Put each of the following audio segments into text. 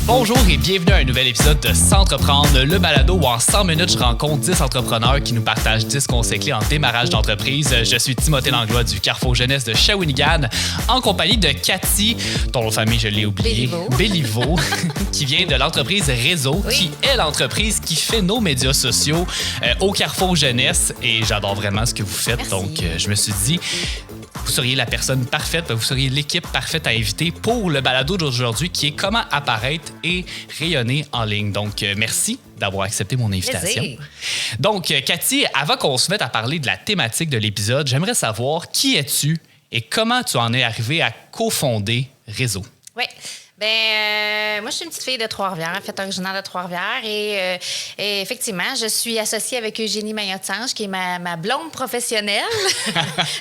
Bonjour et bienvenue à un nouvel épisode de S'entreprendre, le balado où en 100 minutes, je rencontre 10 entrepreneurs qui nous partagent 10 conseils clés en démarrage d'entreprise. Je suis Timothée Langlois du Carrefour Jeunesse de Shawinigan, en compagnie de Cathy, dont nom de famille je l'ai oublié, Béliveau, qui vient de l'entreprise Réseau, qui est l'entreprise qui fait nos médias sociaux au Carrefour Jeunesse. Et j'adore vraiment ce que vous faites. Merci. Donc, je me suis dit... Vous seriez la personne parfaite, vous seriez l'équipe parfaite à inviter pour le balado d'aujourd'hui qui est comment apparaître et rayonner en ligne. Donc, merci d'avoir accepté mon invitation. Plaisir. Donc, Cathy, avant qu'on se mette à parler de la thématique de l'épisode, j'aimerais savoir qui es-tu et comment tu en es arrivé à cofonder Réseau. Oui. Moi, je suis une petite fille de Trois-Rivières, en fait, originaire de Trois-Rivières. Et effectivement, je suis associée avec Eugénie Maillotte-Sange, qui est ma blonde professionnelle.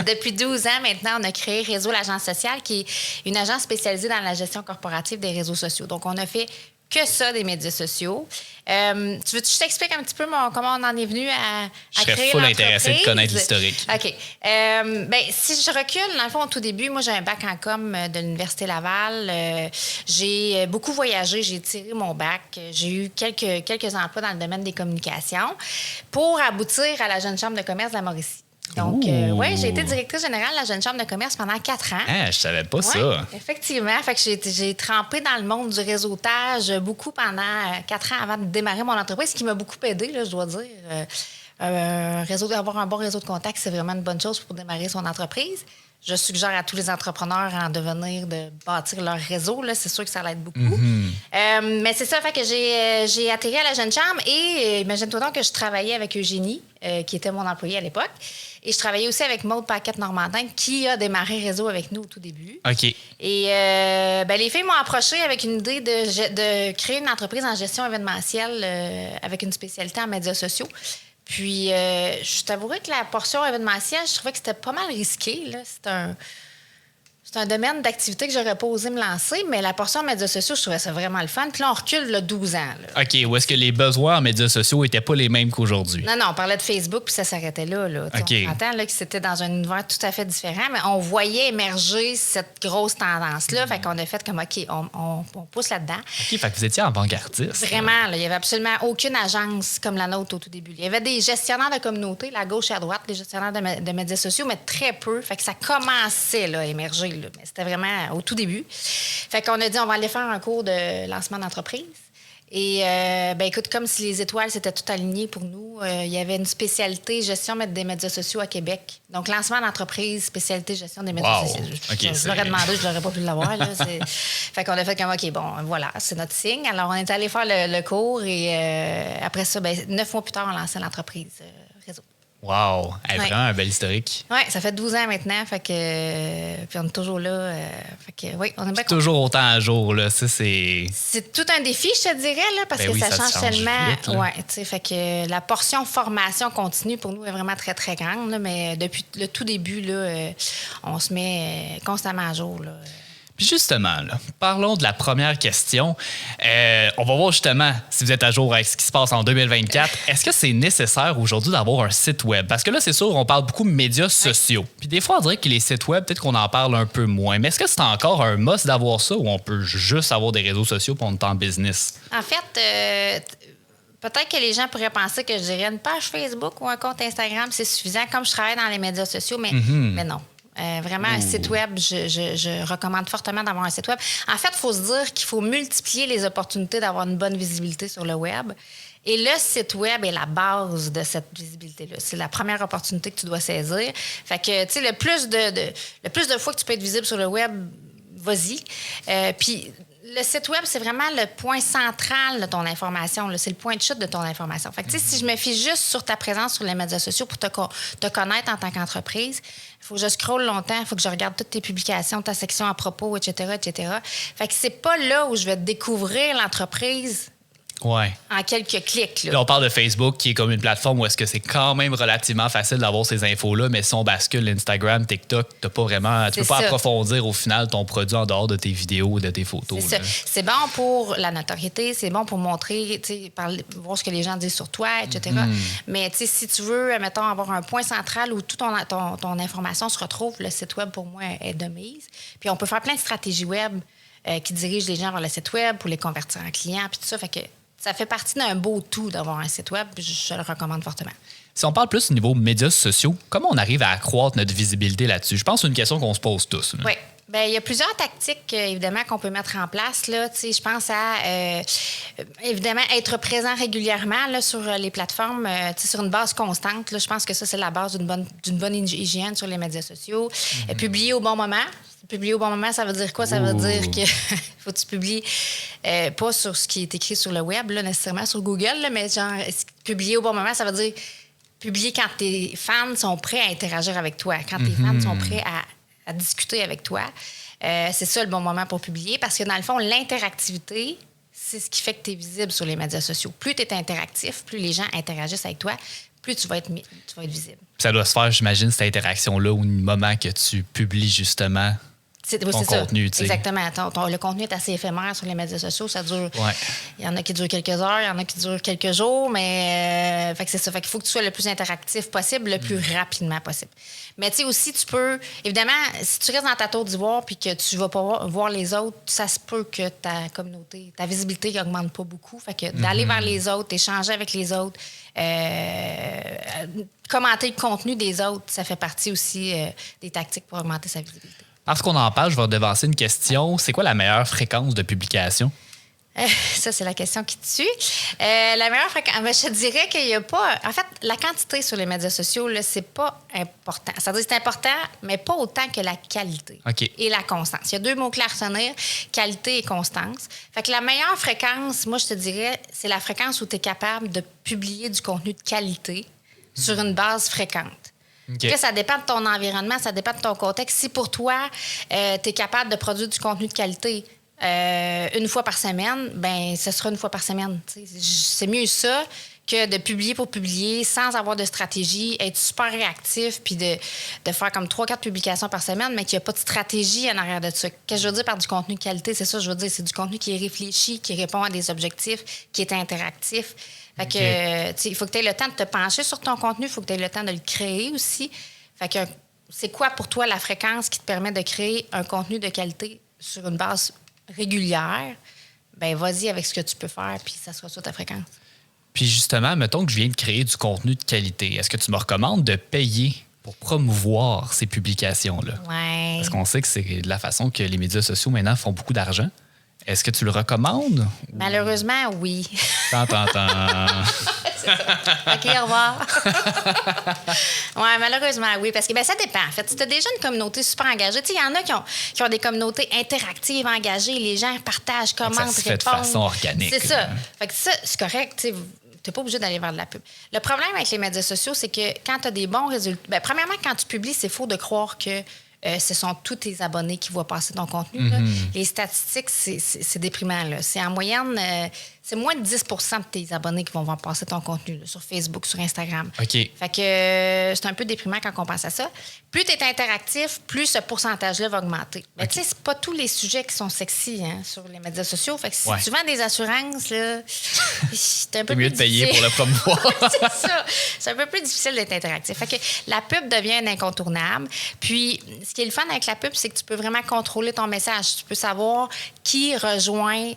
Depuis 12 ans maintenant, on a créé Réseau, l'agence sociale, qui est une agence spécialisée dans la gestion corporative des réseaux sociaux. Donc, on a fait que ça des médias sociaux. Tu veux que je t'explique un petit peu comment on en est venu à créer Je serais full l'entreprise? intéressée de connaître l'historique. OK. Si je recule, dans le fond, au tout début, moi, j'ai un bac en com de l'Université Laval. J'ai beaucoup voyagé, j'ai tiré mon bac. J'ai eu quelques emplois dans le domaine des communications pour aboutir à la Jeune Chambre de commerce de la Mauricie. Donc, oui, j'ai été directrice générale de la Jeune Chambre de commerce pendant 4 ans. Ah, je savais pas Ouais, ça. effectivement. Fait que j'ai trempé dans le monde du réseautage beaucoup pendant 4 ans avant de démarrer mon entreprise, ce qui m'a beaucoup aidé, là, je dois dire. Avoir un bon réseau de contacts, c'est vraiment une bonne chose pour démarrer son entreprise. Je suggère à tous les entrepreneurs en devenir de bâtir leur réseau. Là, c'est sûr que ça l'aide beaucoup. Mais c'est ça, fait que j'ai atterri à la Jeune Chambre et imagine-toi donc que je travaillais avec Eugénie, qui était mon employée à l'époque. Et je travaillais aussi avec Maude Paquette-Normandin, qui a démarré Réseau avec nous au tout début. OK. Et les filles m'ont approché avec une idée de créer une entreprise en gestion événementielle avec une spécialité en médias sociaux. Puis, je t'avouerais que la portion événementielle, je trouvais que c'était pas mal risqué. Là. C'est un domaine d'activité que j'aurais pas osé me lancer, mais la portion médias sociaux, je trouvais ça vraiment le fun. Puis là, on recule là, 12 ans. Là. OK. Où est-ce que les besoins en médias sociaux n'étaient pas les mêmes qu'aujourd'hui? Non, on parlait de Facebook, puis ça s'arrêtait là. OK. On entend là, que c'était dans un univers tout à fait différent, mais on voyait émerger cette grosse tendance-là. Fait qu'on a fait comme, OK, on pousse là-dedans. OK, fait que vous étiez avant-gardiste. Vraiment, là, il n'y avait absolument aucune agence comme la nôtre au tout début. Il y avait des gestionnaires de communauté, la gauche et à droite, les gestionnaires de médias sociaux, mais très peu. Fait que ça commençait là, à émerger, là, mais c'était vraiment au tout début. Fait qu'on a dit, on va aller faire un cours de lancement d'entreprise. Et, écoute, comme si les étoiles s'étaient toutes alignées pour nous, il y avait une spécialité gestion des médias sociaux à Québec. Donc, lancement d'entreprise, spécialité gestion des médias sociaux. Okay, je l'aurais demandé, je n'aurais pas pu l'avoir. Là, fait qu'on a fait comme, OK, bon, voilà, c'est notre signe. Alors, on est allé faire le cours et après ça, 9 mois plus tard, on lançait l'entreprise Réseau. Wow! Hey, Ouais. Vraiment un bel historique. Oui, ça fait 12 ans maintenant, fait que puis on est toujours là. Fait que oui, on est bien contents. Toujours autant à jour, là. Ça, c'est... C'est tout un défi, je te dirais, là, parce Ben que oui, ça ça change change tellement. vite, là. Ouais, tu sais, fait que la portion formation continue pour nous est vraiment très, très grande, là, mais depuis le tout début, là, on se met constamment à jour, là. Puis justement, là, parlons de la première question. On va voir justement si vous êtes à jour avec ce qui se passe en 2024. Est-ce que c'est nécessaire aujourd'hui d'avoir un site web? Parce que là, c'est sûr, on parle beaucoup de médias sociaux. Puis des fois, on dirait que les sites web, peut-être qu'on en parle un peu moins. Mais est-ce que c'est encore un must d'avoir ça ou on peut juste avoir des réseaux sociaux pour on est en business? En fait, peut-être que les gens pourraient penser que je dirais une page Facebook ou un compte Instagram, c'est suffisant, comme je travaille dans les médias sociaux, mais non. Vraiment, un site web, je recommande fortement d'avoir un site web. En fait, il faut se dire qu'il faut multiplier les opportunités d'avoir une bonne visibilité sur le web. Et le site web est la base de cette visibilité-là. C'est la première opportunité que tu dois saisir. Fait que, tu sais, le plus de fois que tu peux être visible sur le web, vas-y. Puis, le site web, c'est vraiment le point central de ton information. Là. C'est le point de chute de ton information. Fait que, tu sais, si je me fie juste sur ta présence sur les médias sociaux pour te connaître en tant qu'entreprise, il faut que je scrolle longtemps, il faut que je regarde toutes tes publications, ta section à propos, etc., etc. Fait que c'est pas là où je vais découvrir l'entreprise Ouais. en quelques clics. Là. Là, on parle de Facebook qui est comme une plateforme où est-ce que c'est quand même relativement facile d'avoir ces infos-là, mais si on bascule Instagram, TikTok, tu peux pas approfondir au final ton produit en dehors de tes vidéos ou de tes photos. C'est ça. C'est bon pour la notoriété, c'est bon pour montrer, voir ce que les gens disent sur toi, etc. Mais si tu veux, mettons, avoir un point central où toute ton information se retrouve, le site web, pour moi, est de mise. Puis on peut faire plein de stratégies web qui dirige les gens vers le site web pour les convertir en clients, puis tout ça. Fait que ça fait partie d'un beau tout d'avoir un site web. Je le recommande fortement. Si on parle plus au niveau médias sociaux, comment on arrive à accroître notre visibilité là-dessus? Je pense que c'est une question qu'on se pose tous. Oui. Bien, il y a plusieurs tactiques, évidemment, qu'on peut mettre en place. Là. Je pense à, évidemment, être présent régulièrement là, sur les plateformes, sur une base constante. Là. Je pense que ça, c'est la base d'une bonne hygiène sur les médias sociaux. Publier au bon moment. Publier au bon moment, ça veut dire quoi? Ça veut dire que faut que tu publies pas sur ce qui est écrit sur le web, là, nécessairement sur Google, là, mais genre, publier au bon moment, ça veut dire publier quand tes fans sont prêts à interagir avec toi, quand tes fans sont prêts à discuter avec toi. C'est ça le bon moment pour publier parce que, dans le fond, l'interactivité, c'est ce qui fait que tu es visible sur les médias sociaux. Plus tu es interactif, plus les gens interagissent avec toi, plus tu vas être visible. Ça doit se faire, j'imagine, cette interaction-là au moment que tu publies justement ton contenu. Ça. Exactement. Le contenu est assez éphémère sur les médias sociaux. Ça dure... Ouais. Il y en a qui durent quelques heures, il y en a qui durent quelques jours, mais fait que c'est ça. Fait qu'il faut que tu sois le plus interactif possible, le plus rapidement possible. Mais tu sais aussi, tu peux... Évidemment, si tu restes dans ta tour d'ivoire puis que tu vas pas voir les autres, ça se peut que ta communauté, ta visibilité n'augmente pas beaucoup. Fait que d'aller vers les autres, échanger avec les autres, commenter le contenu des autres, ça fait partie aussi des tactiques pour augmenter sa visibilité. Parce qu'on en parle, je vais devancer une question. C'est quoi la meilleure fréquence de publication? Ça, c'est la question qui tue. La meilleure fréquence, je te dirais qu'il n'y a pas... En fait, la quantité sur les médias sociaux, là, c'est pas important. C'est-à-dire que c'est important, mais pas autant que la qualité et la constance. Il y a deux mots-clés à retenir, qualité et constance. Fait que la meilleure fréquence, moi, je te dirais, c'est la fréquence où tu es capable de publier du contenu de qualité sur une base fréquente. Okay. Là, ça dépend de ton environnement, ça dépend de ton contexte. Si pour toi, tu es capable de produire du contenu de qualité une fois par semaine, ben ce sera une fois par semaine. C'est mieux ça que de publier pour publier sans avoir de stratégie, être super réactif puis de faire comme 3-4 publications par semaine, mais qu'il n'y a pas de stratégie en arrière de ça. Qu'est-ce que je veux dire par du contenu de qualité? C'est ça, je veux dire, c'est du contenu qui est réfléchi, qui répond à des objectifs, qui est interactif. Fait que, il faut que tu aies le temps de te pencher sur ton contenu, il faut que tu aies le temps de le créer aussi. Fait que, c'est quoi pour toi la fréquence qui te permet de créer un contenu de qualité sur une base régulière? Ben vas-y avec ce que tu peux faire, puis ça sera ça ta fréquence. Puis justement, mettons que je viens de créer du contenu de qualité. Est-ce que tu me recommandes de payer pour promouvoir ces publications-là? Oui. Parce qu'on sait que c'est de la façon que les médias sociaux maintenant font beaucoup d'argent. Est-ce que tu le recommandes? Malheureusement, oui. Tant. C'est ça. OK, au revoir. Oui, malheureusement, oui. Parce que ça dépend, en fait. Si tu as déjà une communauté super engagée, il y en a qui ont des communautés interactives, engagées. Les gens partagent, commentent, répondent. Ça se fait de façon organique. C'est ça. Fait que ça, c'est correct. Tu n'es pas obligé d'aller vers de la pub. Le problème avec les médias sociaux, c'est que quand tu as des bons résultats... premièrement, quand tu publies, c'est faux de croire que ce sont tous tes abonnés qui voient passer ton contenu. Là. Les statistiques, c'est déprimant. Là. C'est en moyenne, c'est moins de 10 de tes abonnés qui vont voir passer ton contenu là, sur Facebook, sur Instagram. OK. Fait que c'est un peu déprimant quand on pense à ça. Plus tu es interactif, plus ce pourcentage-là va augmenter. Mais tu sais, c'est pas tous les sujets qui sont sexy sur les médias sociaux. Fait que si tu vends des assurances, là, c'est un peu mieux de payer pour le promouvoir. C'est ça. C'est un peu plus difficile d'être interactif. Fait que la pub devient un incontournable. Puis, ce qui est le fun avec la pub, c'est que tu peux vraiment contrôler ton message. Tu peux savoir qui rejoint,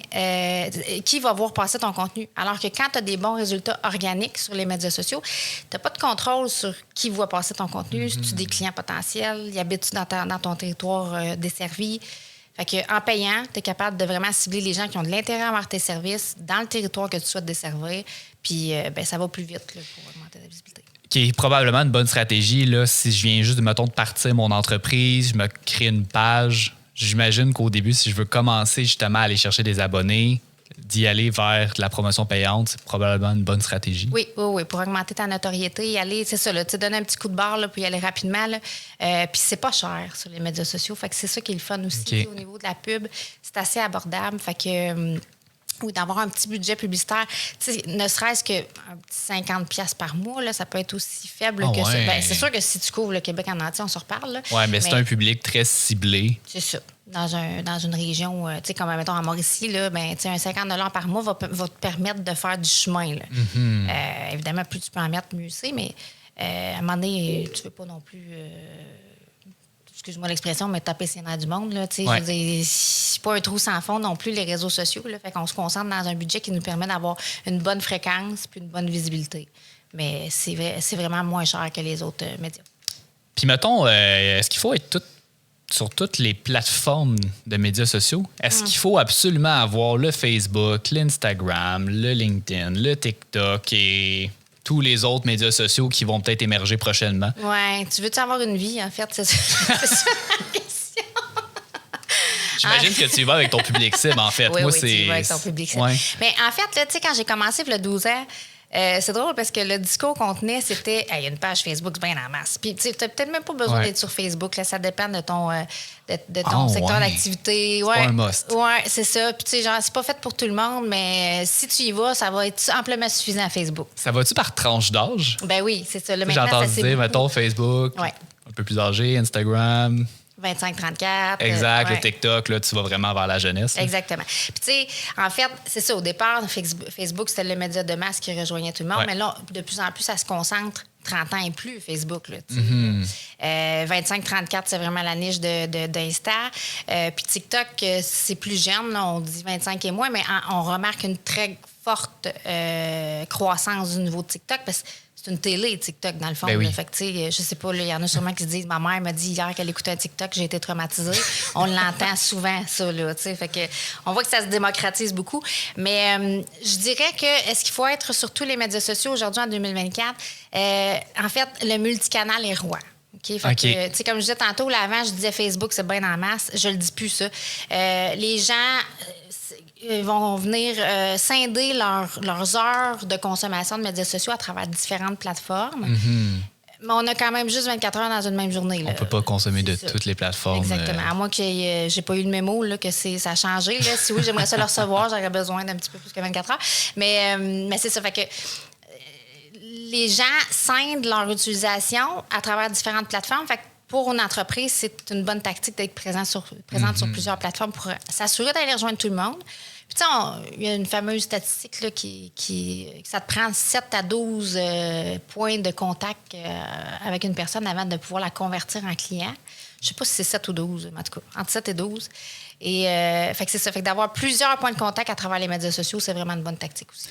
qui va voir passer ton contenu. Alors que quand tu as des bons résultats organiques sur les médias sociaux, tu n'as pas de contrôle sur qui voit passer ton contenu. Si tu as des clients potentiels, ils habitent dans ton territoire desservi. Fait que, en payant, tu es capable de vraiment cibler les gens qui ont de l'intérêt envers tes services dans le territoire que tu souhaites desservir. Puis, ça va plus vite là, pour augmenter la visibilité. Qui est probablement une bonne stratégie. Là, si je viens juste, mettons, de partir mon entreprise, je me crée une page. J'imagine qu'au début, si je veux commencer justement à aller chercher des abonnés, d'y aller vers la promotion payante, c'est probablement une bonne stratégie. Oui. Pour augmenter ta notoriété, y aller, c'est ça, tu donnes un petit coup de barre, là, puis y aller rapidement. Puis c'est pas cher sur les médias sociaux. Fait que c'est ça qui est le fun aussi. Okay. Au niveau de la pub, c'est assez abordable. Fait que... ou d'avoir un petit budget publicitaire. Ne serait-ce qu'un petit 50$ par mois, là, ça peut être aussi faible que ça. Ben, c'est sûr que si tu couvres le Québec en entier, on se reparle. Oui, mais c'est un public très ciblé. C'est ça. Dans une région, comme mettons à Mauricie, là, ben, un 50$ par mois va te permettre de faire du chemin. Là. Évidemment, plus tu peux en mettre, mieux c'est, mais à un moment donné, tu ne veux pas non plus... excuse-moi l'expression, mais taper ses nerfs du monde. Là, Ouais. je veux dire, c'est pas un trou sans fond non plus, les réseaux sociaux. Là, fait qu'on se concentre dans un budget qui nous permet d'avoir une bonne fréquence puis une bonne visibilité. Mais c'est vraiment moins cher que les autres médias. Puis mettons, est-ce qu'il faut être sur toutes les plateformes de médias sociaux? Est-ce qu'il faut absolument avoir le Facebook, l'Instagram, le LinkedIn, le TikTok et tous les autres médias sociaux qui vont peut-être émerger prochainement? Ouais, tu veux-tu avoir une vie, en fait? C'est ça, c'est ça la question. J'imagine que tu y vas avec ton public cible, en fait. Oui, Moi, oui, tu y vas avec ton public cible. Ouais. Mais en fait, là, tu sais, quand j'ai commencé, il y a 12 ans, c'est drôle parce que le discours qu'on tenait, c'était il y a une page Facebook, c'est bien en masse. Puis, tu n'as peut-être même pas besoin d'être sur Facebook. Là, ça dépend de ton, secteur d'activité. Ouais. C'est pas un must. Oui, c'est ça. Puis, tu sais, genre, c'est pas fait pour tout le monde, mais si tu y vas, ça va être amplement suffisant à Facebook. Ça va-tu par tranche d'âge? Ben oui, c'est ça. Là, J'ai maintenant, entendu ça, c'est dire, beaucoup. mettons, Facebook, Ouais. un peu plus âgé, Instagram. 25-34. Exact, ouais. le TikTok, là, tu vas vraiment vers la jeunesse. Là. Exactement. Puis, tu sais, en fait, c'est ça. Au départ, Facebook, c'était le média de masse qui rejoignait tout le monde. Ouais. Mais là, de plus en plus, ça se concentre 30 ans et plus, Facebook. Là, 25-34, c'est vraiment la niche d'Insta. Puis TikTok, c'est plus jeune. Là, on dit 25 et moins, mais on remarque une très forte croissance du niveau de TikTok parce que c'est une télé, TikTok, dans le fond. Ben oui. Là. Fait que, tu sais, je sais pas, il y en a sûrement qui se disent, ma mère m'a dit hier qu'elle écoutait un TikTok, j'ai été traumatisée. On l'entend souvent, ça, là, tu sais. Fait que, on voit que ça se démocratise beaucoup. Mais je dirais que, est-ce qu'il faut être sur tous les médias sociaux aujourd'hui, en 2024? En fait, le multicanal est roi. OK? Fait que, tu sais, comme je disais tantôt, là, avant, je disais Facebook, c'est bien en masse. Je le dis plus, ça. Les gens vont venir scinder leurs heures de consommation de médias sociaux à travers différentes plateformes. Mais on a quand même juste 24 heures dans une même journée. Là. On peut pas consommer de C'est ça. toutes les plateformes. Exactement. À moins que j'ai pas eu le mémo là, que ça a changé. Là. Si oui, j'aimerais ça le recevoir, j'aurais besoin d'un petit peu plus que 24 heures. Mais c'est ça. Fait que les gens scindent leur utilisation à travers différentes plateformes. Fait que pour une entreprise, c'est une bonne tactique d'être présente sur plusieurs plateformes pour s'assurer d'aller rejoindre tout le monde. Puis, tu sais, il y a une fameuse statistique là, que ça te prend 7 à 12 points de contact avec une personne avant de pouvoir la convertir en client. Je ne sais pas si c'est 7 ou 12, mais en tout cas, entre 7 et 12. Et fait que c'est ça. Fait que d'avoir plusieurs points de contact à travers les médias sociaux, c'est vraiment une bonne tactique aussi.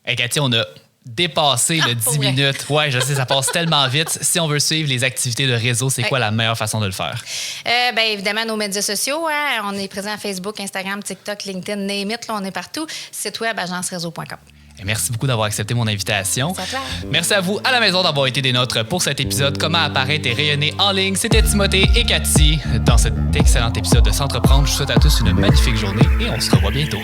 Hey, Cathy, on a dépassé le 10 pour vrai. minutes. Ouais, je sais, ça passe tellement vite. Si on veut suivre les activités de réseau, c'est quoi la meilleure façon de le faire? Bien évidemment, nos médias sociaux. Hein, on est présent à Facebook, Instagram, TikTok, LinkedIn, name it, là, on est partout. Site web, agencereseau.com. Et merci beaucoup d'avoir accepté mon invitation. C'est à toi. Merci à vous à la maison d'avoir été des nôtres pour cet épisode Comment apparaître et rayonner en ligne. C'était Timothée et Cathy dans cet excellent épisode de S'entreprendre. Je vous souhaite à tous une magnifique journée et on se revoit bientôt.